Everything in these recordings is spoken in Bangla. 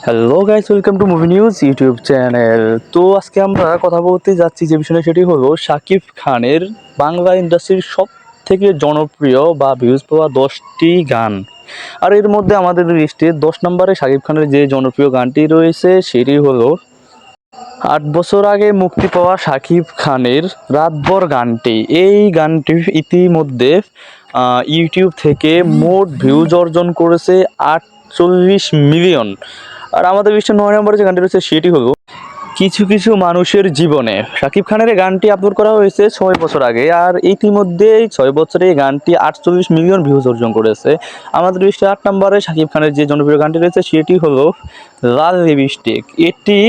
Hello guys, welcome to movie news YouTube channel. তো আজকে আমরা কথা বলতে যাচ্ছি যে বিষয়টা, সেটি হলো শাকিব খানের বাংলা ইন্ডাস্ট্রির সব থেকে জনপ্রিয় বা ভিউজ পাওয়া 10টি গান। আর এর মধ্যে আমাদের লিস্টে 10 নম্বরে শাকিব খানের যে জনপ্রিয় গানটি রয়েছে সেটি হলো 8 বছর আগে মুক্তি পাওয়া শাকিব খানের রাতভর গানটি। এই গানটি ইতিমধ্যে ইউটিউব থেকে মোট ভিউজ অর্জন করেছে 48 মিলিয়ন। আর আমাদের বিশ্বের 9 নম্বরে যে গানটি রয়েছে সেটি হলো কিছু কিছু মানুষের জীবনে। শাকিব খানের এই গানটি আপলোড করা হয়েছে 6 বছর আগে, আর ইতিমধ্যে এই 6 বছরে এই গানটি 48 মিলিয়ন ভিউজ অর্জন করেছে। আমাদের লিস্টে 8 নম্বরে শাকিব খানের যে জনপ্রিয় গানটি রয়েছে সেটি হলো লাল লিপস্টিক। এটি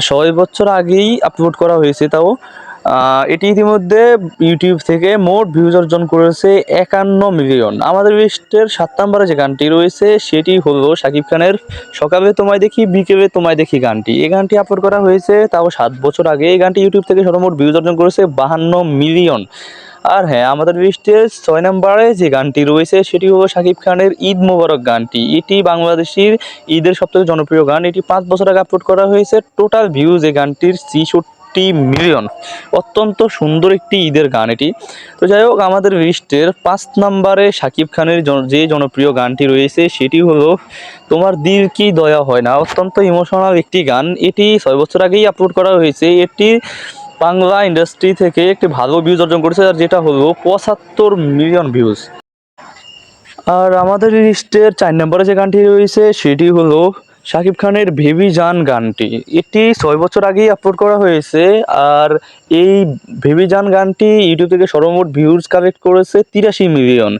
6 বছর আগেই আপলোড করা হয়েছে, তাও এটি ইতিমধ্যে ইউটিউব থেকে মোট ভিউজ অর্জন করেছে 51 মিলিয়ন। আমাদের লিস্টের 7 নম্বরে যে গানটি রয়েছে সেটি হলো শাকিব খানের সকালে তোমায় দেখি বিকেলে তোমায় দেখি গানটি। এই গানটি আপলোড করা হয়েছে তাও 7 বছর আগে। এই গানটি ইউটিউব থেকে সর্বমোট ভিউজ অর্জন করেছে 52 মিলিয়ন। আর হ্যাঁ, আমাদের লিস্টের 6 নম্বরে যে গানটি রয়েছে সেটি হলো শাকিব খানের ঈদ মোবারক গানটি। এটি বাংলাদেশের ঈদের সবথেকে জনপ্রিয় গান। এটি 5 বছর আগে আপলোড করা হয়েছে। টোটাল ভিউজ এই গানটির 63 মিলিয়ন। অত্যন্ত সুন্দর একটি ঈদের গান এটি। তো যাই হোক, আমাদের লিস্টের 5 নম্বরে শাকিব খানের যে জনপ্রিয় গানটি রয়েছে সেটি হলো তোমার দিল কি দয়া হয় না। অত্যন্ত ইমোশনাল একটি গান। এটি 6 বছর আগেই আপলোড করা হয়েছে। এটি বাংলা ইন্ডাস্ট্রি থেকে একটি ভালো ভিউজ অর্জন করেছে, আর যেটা হলো 75 মিলিয়ন ভিউজ। আর আমাদের লিস্টের 4 নম্বরে যে গানটি রয়েছে সেটি হলো শাকিব খানের বেবি জান গানটি। এটি 6 বছর আগেই আপলোড করা হয়েছে। আর এই বেবি জান গানটি ইউটিউব থেকে সর্বমোট ভিউজ কালেক্ট করেছে 83 মিলিয়ন।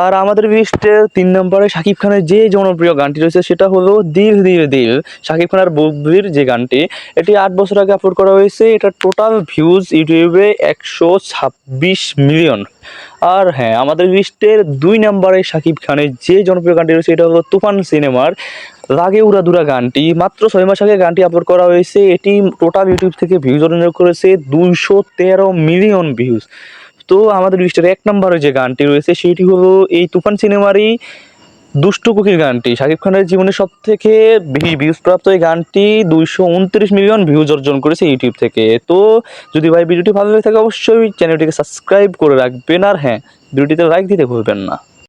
আর আমাদের লিস্টের 3 নম্বরে শাকিব খানের যে জনপ্রিয় গানটি রয়েছে সেটা হলো দিল দিল দিল। শাকিব খান আর বুবলির যে গানটি, এটি 8 বছর আগে আপলোড করা হয়েছে। এটা টোটাল ভিউজ ইউটিউবে 126 মিলিয়ন। আর হ্যাঁ, আমাদের লিস্টের 2 নম্বরে শাকিব খানের যে জনপ্রিয় গানটি রয়েছে এটা হলো তুফান সিনেমার রাগে উড়াদুরা গানটি। মাত্র 6 মাস আগে গানটি আপলোড করা হয়েছে। এটি টোটাল ইউটিউব থেকে ভিউজ অর্জন করেছে 213 মিলিয়ন ভিউজ। তো আমাদের লিস্টের 1 নম্বরে যে গানটি রয়েছে সেটি হলো এই তুফান সিনেমারই দুষ্টু কুকির গানটি। শাকিব খানের জীবনের সব থেকে বেশি ভিউজ প্রাপ্ত এই গানটি 229 মিলিয়ন ভিউজ অর্জন করেছে ইউটিউব থেকে। তো যদি ভাই ভিডিওটি ভালো লেগে থাকে অবশ্যই চ্যানেলটিকে সাবস্ক্রাইব করে রাখবেন, আর হ্যাঁ, ভিডিওটিতে লাইক দিতে ভুলবেন না।